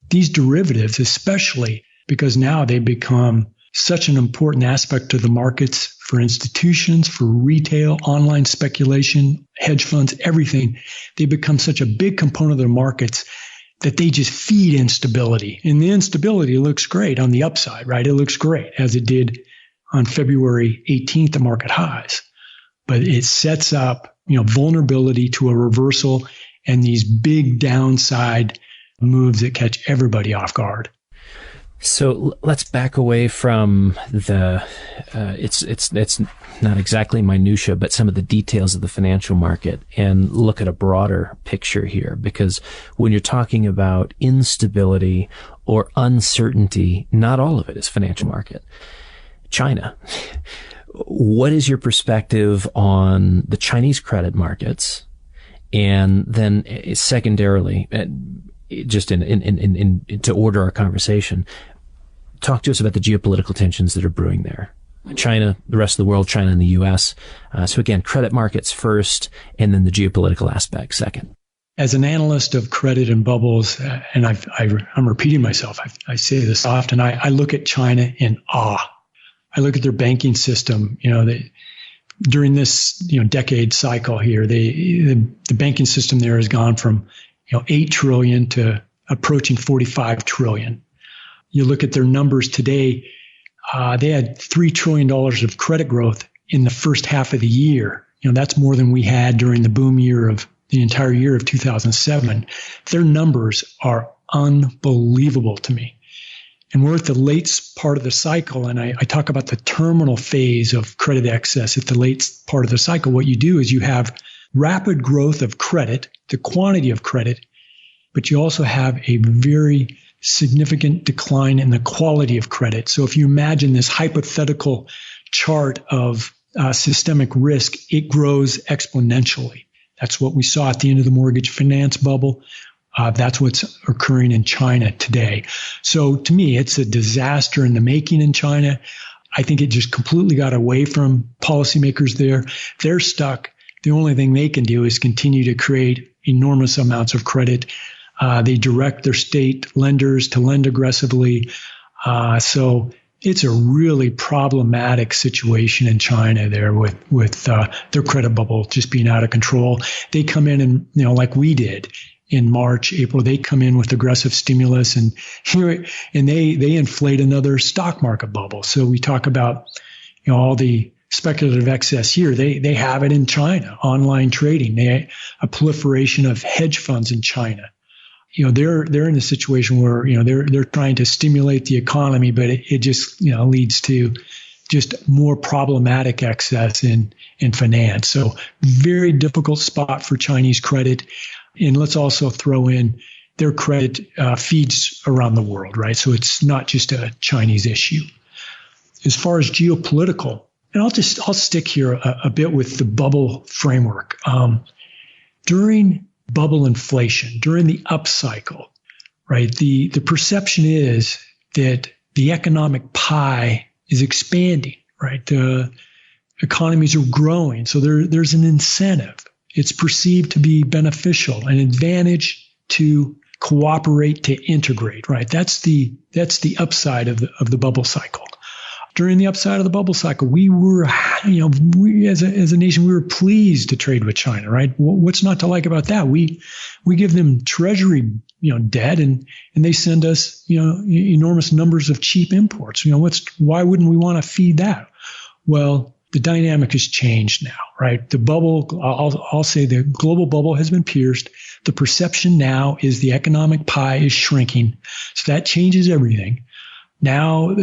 these derivatives, especially because now they become such an important aspect to the markets for institutions, for retail, online speculation, hedge funds, everything. They become such a big component of the markets that they just feed instability. And the instability looks great on the upside, right? It looks great as it did on February 18th, the market highs. But it sets up, vulnerability to a reversal and these big downside moves that catch everybody off guard. So let's back away from it's not exactly minutia, but some of the details of the financial market and look at a broader picture here. Because when you're talking about instability or uncertainty, not all of it is financial market. China. What is your perspective on the Chinese credit markets? And then secondarily, just to order our conversation, talk to us about the geopolitical tensions that are brewing there. China, the rest of the world, China and the U.S. So again, credit markets first, and then the geopolitical aspect second. as an analyst of credit and bubbles, and I'm repeating myself, I say this often, I look at China in awe. I look at their banking system, during this, decade cycle here, the banking system there has gone from, 8 trillion to approaching 45 trillion. You look at their numbers today, they had $3 trillion of credit growth in the first half of the year. That's more than we had during the boom year of the entire year of 2007. Their numbers are unbelievable to me. And we're at the late part of the cycle, and I talk about the terminal phase of credit excess at the late part of the cycle. What you do is you have rapid growth of credit, the quantity of credit, but you also have a very significant decline in the quality of credit. So if you imagine this hypothetical chart of systemic risk, it grows exponentially. That's what we saw at the end of the mortgage finance bubble. That's what's occurring in China today. So to me, it's a disaster in the making in China. I think it just completely got away from policymakers there. They're stuck. The only thing they can do is continue to create enormous amounts of credit. They direct their state lenders to lend aggressively. So it's a really problematic situation in China there with their credit bubble just being out of control. They come in and, like we did in March, April, they come in with aggressive stimulus and they inflate another stock market bubble. So we talk about, all the speculative excess here. They have it in China, online trading. A proliferation of hedge funds in China. They're in a situation where, they're trying to stimulate the economy, but it just, leads to just more problematic excess in finance. So very difficult spot for Chinese credit. And let's also throw in their credit feeds around the world, right? So it's not just a Chinese issue. As far as geopolitical, and I'll stick here a bit with the bubble framework. During bubble inflation, during the upcycle, right? The perception is that the economic pie is expanding, right? The economies are growing. So there's an incentive. It's perceived to be beneficial, an advantage to cooperate, to integrate, right? That's the upside of the bubble cycle. During the upside of the bubble cycle, we were, we as a nation, we were pleased to trade with China, right? What's not to like about that? We give them treasury, debt, and they send us, enormous numbers of cheap imports. Why wouldn't we want to feed that? Well, the dynamic has changed now, right? The bubble, I'll say the global bubble has been pierced. The perception now is the economic pie is shrinking. So that changes everything. Now,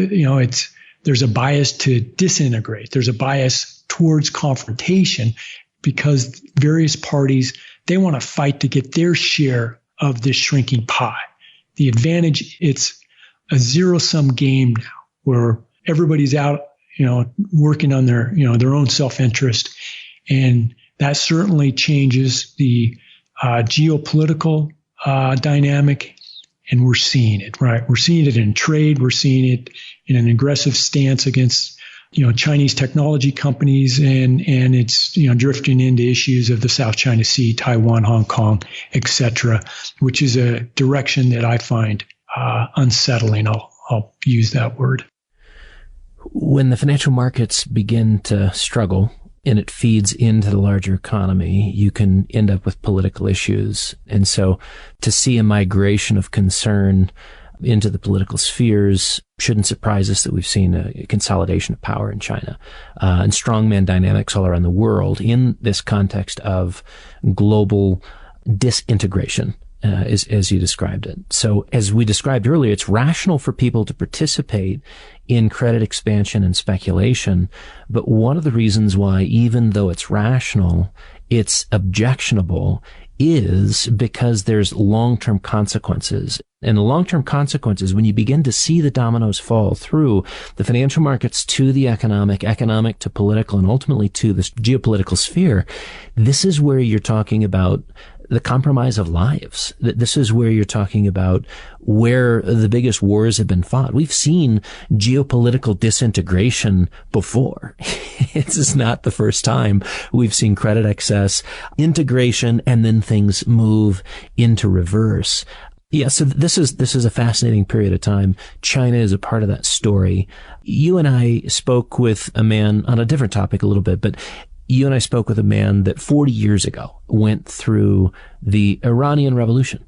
there's a bias to disintegrate. There's a bias towards confrontation because various parties, they want to fight to get their share of this shrinking pie. The advantage, it's a zero-sum game now where everybody's out, working on their own self-interest. And that certainly changes the geopolitical dynamic. And we're seeing it, right? We're seeing it in trade. We're seeing it in an aggressive stance against, Chinese technology companies, and it's, drifting into issues of the South China Sea, Taiwan, Hong Kong, etc., which is a direction that I find unsettling. I'll use that word. When the financial markets begin to struggle and it feeds into the larger economy, you can end up with political issues. And so to see a migration of concern into the political spheres shouldn't surprise us that we've seen a consolidation of power in China and strongman dynamics all around the world in this context of global disintegration. As you described it. So as we described earlier, it's rational for people to participate in credit expansion and speculation. But one of the reasons why, even though it's rational, it's objectionable is because there's long-term consequences. And the long-term consequences, when you begin to see the dominoes fall through the financial markets to the economic to political, and ultimately to this geopolitical sphere, this is where you're talking about the compromise of lives. This is where you're talking about where the biggest wars have been fought. We've seen geopolitical disintegration before. This is not the first time we've seen credit excess, integration, and then things move into reverse. Yeah, so this is a fascinating period of time. China is a part of that story. You and I spoke with a man on a different topic a little bit, but you and I spoke with a man that 40 years ago went through the Iranian Revolution.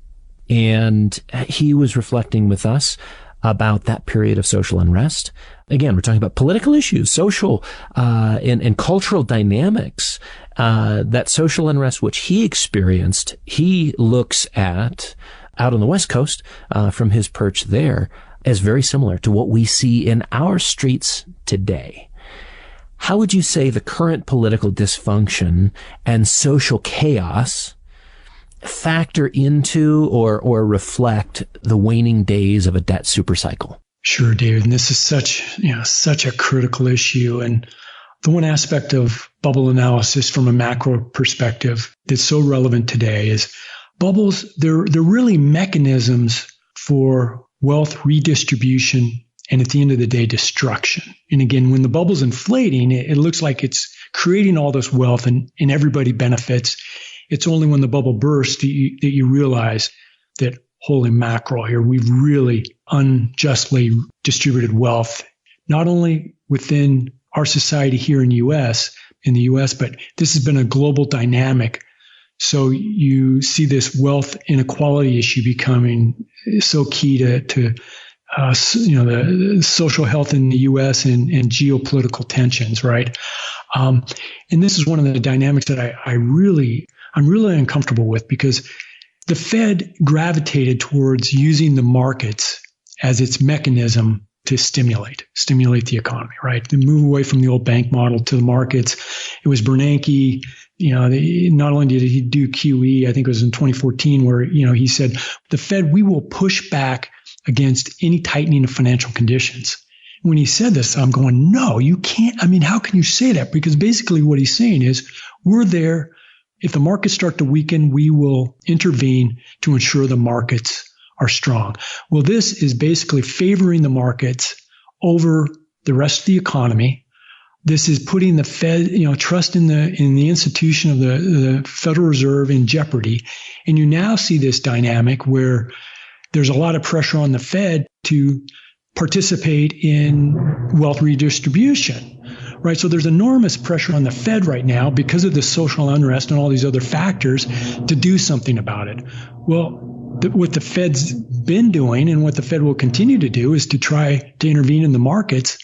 And he was reflecting with us about that period of social unrest. Again, we're talking about political issues, social and cultural dynamics. That social unrest which he experienced, he looks at out on the West Coast from his perch there as very similar to what we see in our streets today. How would you say the current political dysfunction and social chaos factor into or reflect the waning days of a debt supercycle? Sure, David. And this is such a critical issue. And the one aspect of bubble analysis from a macro perspective that's so relevant today is bubbles, they're really mechanisms for wealth redistribution and at the end of the day, destruction. And again, when the bubble's inflating, it looks like it's creating all this wealth and everybody benefits. It's only when the bubble bursts that you realize that, holy mackerel, here we've really unjustly distributed wealth, not only within our society here in the U.S., but this has been a global dynamic. So you see this wealth inequality issue becoming so key to the social health in the U.S. and geopolitical tensions, right? And this is one of the dynamics that I'm really uncomfortable with, because the Fed gravitated towards using the markets as its mechanism to stimulate the economy, right? To move away from the old bank model to the markets. It was Bernanke. Not only did he do QE, I think it was in 2014, where he said, the Fed, we will push back against any tightening of financial conditions. When he said this, I'm going, no, you can't. I mean, how can you say that? Because basically what he's saying is, we're there. If the markets start to weaken, we will intervene to ensure the markets are strong. Well, this is basically favoring the markets over the rest of the economy. This is putting the Fed, trust in the institution of the Federal Reserve in jeopardy. And you now see this dynamic where there's a lot of pressure on the Fed to participate in wealth redistribution, right? So there's enormous pressure on the Fed right now because of the social unrest and all these other factors to do something about it. Well, what the Fed's been doing and what the Fed will continue to do is to try to intervene in the markets.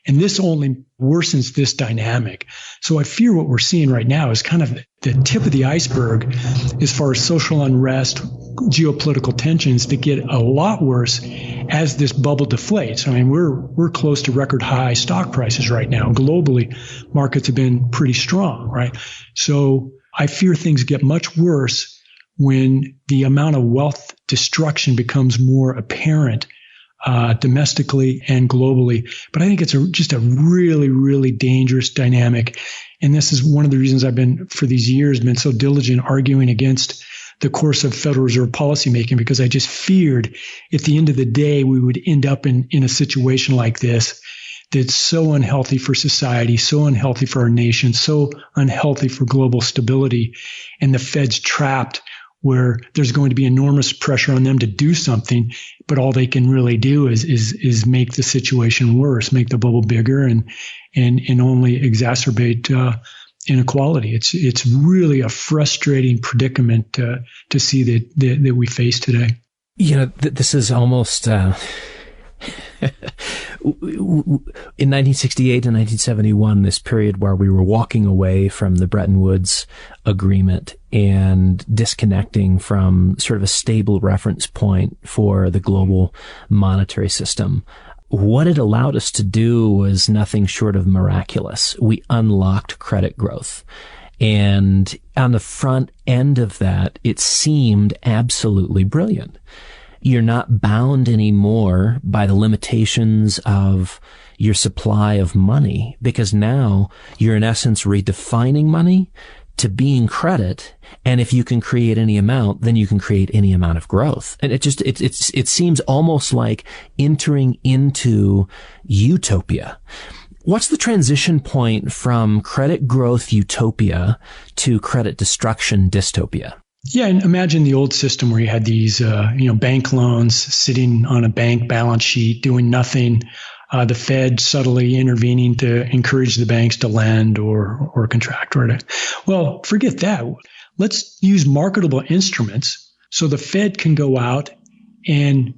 And this only worsens this dynamic. So I fear what we're seeing right now is kind of the tip of the iceberg as far as social unrest, geopolitical tensions that get a lot worse as this bubble deflates. I mean, we're close to record high stock prices right now. Globally, markets have been pretty strong, right? So I fear things get much worse when the amount of wealth destruction becomes more apparent domestically and globally. But I think it's just a really, really dangerous dynamic. And this is one of the reasons I've been, for these years, been so diligent arguing against the course of Federal Reserve policymaking, because I just feared at the end of the day, we would end up in a situation like this that's so unhealthy for society, so unhealthy for our nation, so unhealthy for global stability. And the Fed's trapped where there's going to be enormous pressure on them to do something, but all they can really do is make the situation worse, make the bubble bigger, and only exacerbate inequality. It's really a frustrating predicament to see that we face today. This is almost in 1968 and 1971, this period where we were walking away from the Bretton Woods agreement and disconnecting from sort of a stable reference point for the global monetary system. What it allowed us to do was nothing short of miraculous. We unlocked credit growth. And on the front end of that, it seemed absolutely brilliant. You're not bound anymore by the limitations of your supply of money, because now you're in essence redefining money to being credit. And if you can create any amount, then you can create any amount of growth. And it seems almost like entering into utopia. What's the transition point from credit growth utopia to credit destruction dystopia? Yeah, and imagine the old system where you had these, bank loans sitting on a bank balance sheet doing nothing. The Fed subtly intervening to encourage the banks to lend or contract. Well, forget that. Let's use marketable instruments so the Fed can go out and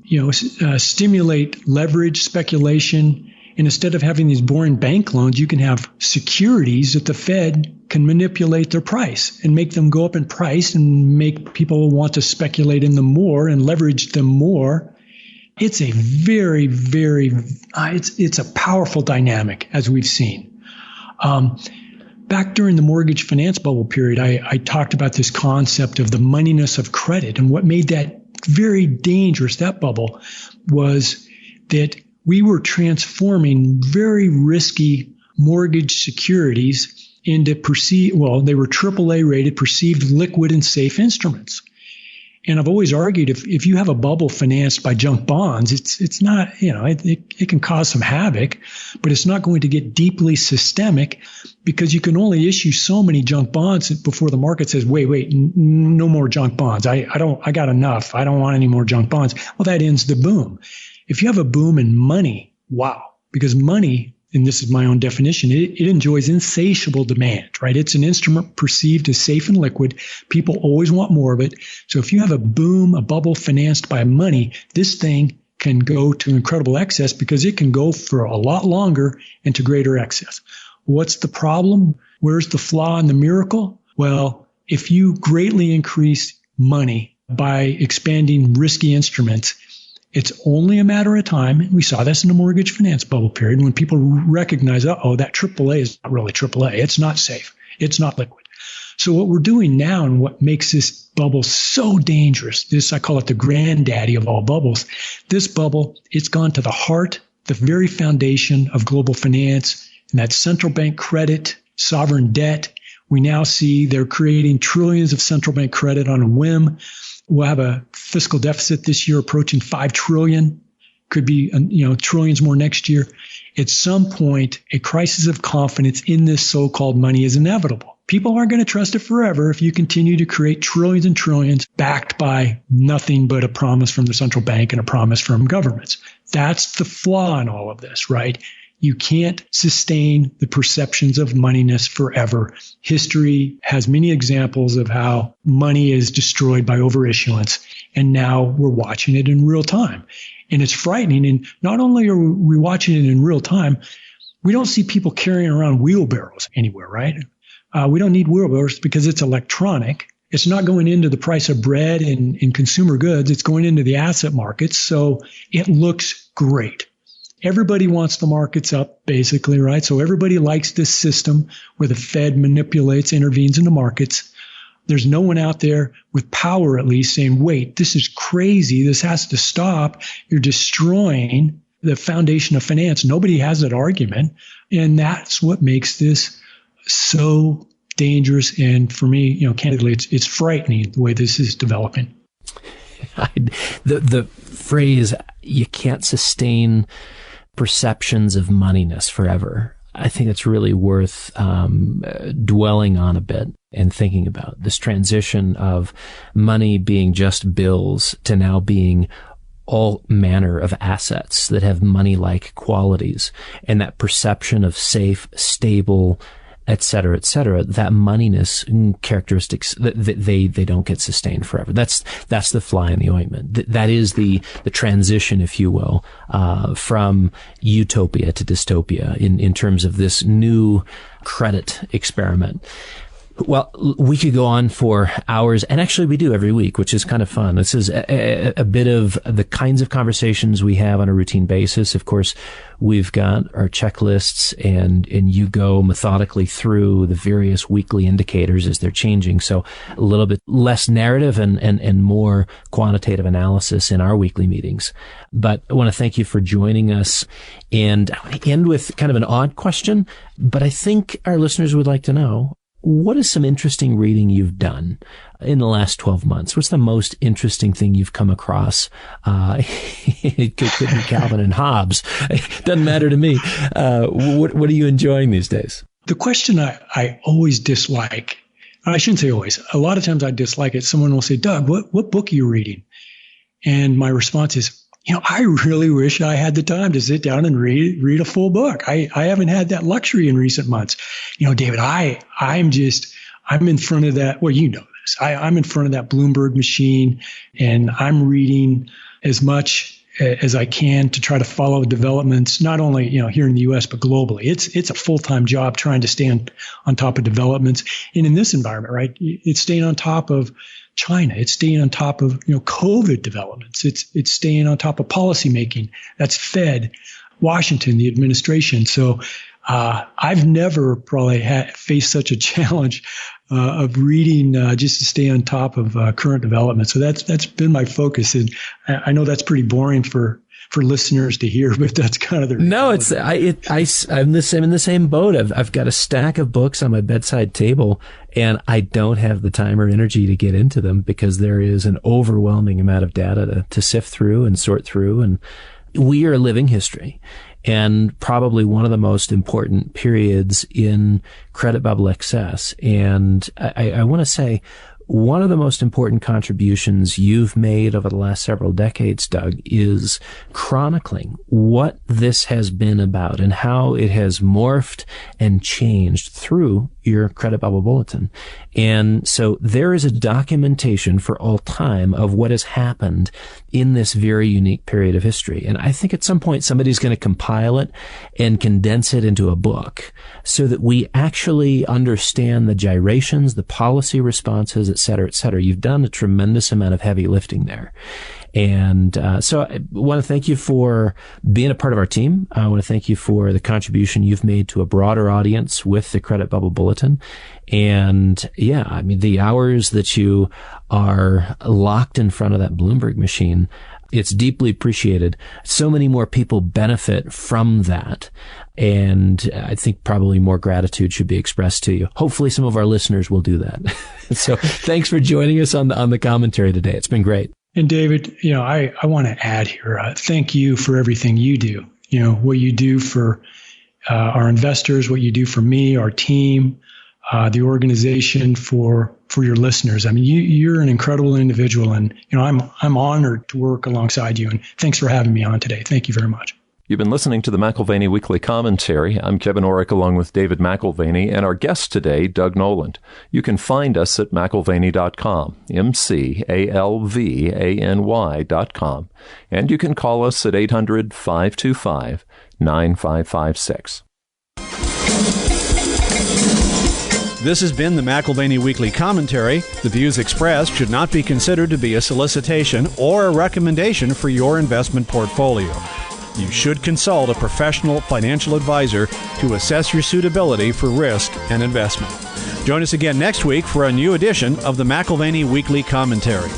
stimulate leverage, speculation. And instead of having these boring bank loans, you can have securities that the Fed can manipulate their price and make them go up in price and make people want to speculate in them more and leverage them more. It's a very, very, it's a powerful dynamic, as we've seen. Back during the mortgage finance bubble period, I talked about this concept of the moneyness of credit. And what made that very dangerous, that bubble, was that we were transforming very risky mortgage securities into they were AAA rated, perceived liquid and safe instruments. And I've always argued if you have a bubble financed by junk bonds, it's not, it can cause some havoc, but it's not going to get deeply systemic because you can only issue so many junk bonds before the market says, wait, no more junk bonds. I got enough. I don't want any more junk bonds. Well, that ends the boom. If you have a boom in money, wow, because money, and this is my own definition, it enjoys insatiable demand, right? It's an instrument perceived as safe and liquid. People always want more of it. So if you have a boom, a bubble financed by money, this thing can go to incredible excess because it can go for a lot longer and to greater excess. What's the problem? Where's the flaw in the miracle? Well, if you greatly increase money by expanding risky instruments, it's only a matter of time. We saw this in the mortgage finance bubble period when people recognize, that AAA is not really AAA. It's not safe. It's not liquid. So what we're doing now and what makes this bubble so dangerous, I call it the granddaddy of all bubbles. This bubble, it's gone to the heart, the very foundation of global finance, and that's central bank credit, sovereign debt. We now see they're creating trillions of central bank credit on a whim. We'll have a fiscal deficit this year approaching $5 trillion. Could be, trillions more next year. At some point, a crisis of confidence in this so-called money is inevitable. People aren't going to trust it forever if you continue to create trillions and trillions backed by nothing but a promise from the central bank and a promise from governments. That's the flaw in all of this, right? You can't sustain the perceptions of moneyness forever. History has many examples of how money is destroyed by overissuance, and now we're watching it in real time. And it's frightening. And not only are we watching it in real time, we don't see people carrying around wheelbarrows anywhere, right? We don't need wheelbarrows because it's electronic. It's not going into the price of bread and consumer goods. It's going into the asset markets. So it looks great. Everybody wants the markets up, basically, right? So everybody likes this system where the Fed manipulates, intervenes in the markets. There's no one out there with power, at least, saying, wait, this is crazy. This has to stop. You're destroying the foundation of finance. Nobody has that argument. And that's what makes this so dangerous. And for me, candidly, it's frightening the way this is developing. The phrase, you can't sustain perceptions of moneyness forever. I think it's really worth dwelling on a bit and thinking about this transition of money being just bills to now being all manner of assets that have money-like qualities, and that perception of safe, stable, et cetera, that moneyness characteristics, they don't get sustained forever. That's the fly in the ointment. That is the transition, if you will, from utopia to dystopia in terms of this new credit experiment. Well, we could go on for hours, and actually we do every week, which is kind of fun. This is a bit of the kinds of conversations we have on a routine basis. Of course, we've got our checklists, and you go methodically through the various weekly indicators as they're changing. So a little bit less narrative and more quantitative analysis in our weekly meetings. But I want to thank you for joining us, and I end with kind of an odd question, but I think our listeners would like to know, what is some interesting reading you've done in the last 12 months? What's the most interesting thing you've come across? It could be Calvin and Hobbes. It doesn't matter to me. What are you enjoying these days? The question I always dislike, I shouldn't say always, a lot of times I dislike it. Someone will say, Doug, what book are you reading? And my response is, I really wish I had the time to sit down and read a full book. I haven't had that luxury in recent months. David, I'm in front of that. Well, you know this. I'm in front of that Bloomberg machine, and I'm reading as much as I can to try to follow developments, not only, here in the U.S., but globally. It's a full-time job trying to stay on top of developments. And in this environment, right, it's staying on top of China. It's staying on top of, COVID developments. It's staying on top of policy making. That's Fed, Washington, the administration. So I've never probably faced such a challenge of reading just to stay on top of current developments. So that's been my focus. And I know that's pretty boring for listeners to hear, but that's kind of the reality. No, I'm in the same boat. I've got a stack of books on my bedside table, and I don't have the time or energy to get into them because there is an overwhelming amount of data to sift through and sort through. And we are living history, and probably one of the most important periods in credit bubble excess. And I want to say, one of the most important contributions you've made over the last several decades, Doug, is chronicling what this has been about and how it has morphed and changed through your credit bubble bulletin. And so there is a documentation for all time of what has happened in this very unique period of history. And I think at some point somebody's going to compile it and condense it into a book so that we actually understand the gyrations, the policy responses, et cetera, et cetera. You've done a tremendous amount of heavy lifting there. And so I want to thank you for being a part of our team. I want to thank you for the contribution you've made to a broader audience with the Credit Bubble Bulletin. And the hours that you are locked in front of that Bloomberg machine, it's deeply appreciated. So many more people benefit from that. And I think probably more gratitude should be expressed to you. Hopefully some of our listeners will do that. So thanks for joining us on the commentary today. It's been great. And David, I want to add here, thank you for everything you do. What you do for our investors, what you do for me, our team, the organization, for your listeners. I mean, you're an incredible individual, and I'm honored to work alongside you. And thanks for having me on today. Thank you very much. You've been listening to the McAlvany Weekly Commentary. I'm Kevin Orrick along with David McAlvany and our guest today, Doug Noland. You can find us at McAlvany.com, McAlvany.com, and you can call us at 800-525-9556. This has been the McAlvany Weekly Commentary. The views expressed should not be considered to be a solicitation or a recommendation for your investment portfolio. You should consult a professional financial advisor to assess your suitability for risk and investment. Join us again next week for a new edition of the McAlvany Weekly Commentary.